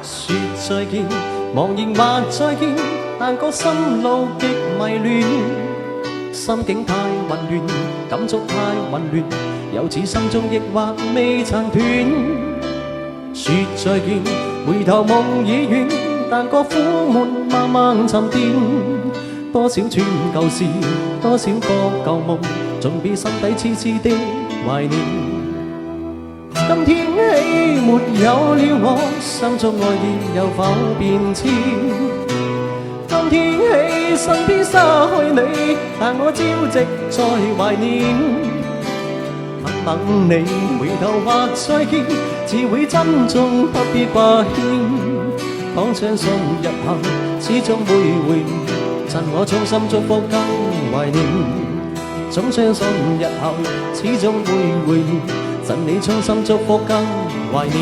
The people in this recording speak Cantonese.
說再見，茫然話再見，但個心路極迷亂，心境太混亂，感觸太混亂，又似心中抑或未曾斷。說再見，回頭夢已遠，但個苦悶慢慢沉澱。多少串舊事，多少個舊夢，盡比心底痴痴的懷念。今天起沒有了我，心中愛意有否變遷？今天起身邊失去你，但我朝夕在懷念。問問你回頭或再見，只會珍重不必掛牽。倘相信日後始終會回面，趁我衷心祝福更懷念。總相信日後始終會回面，趁你衷心祝福更懷念。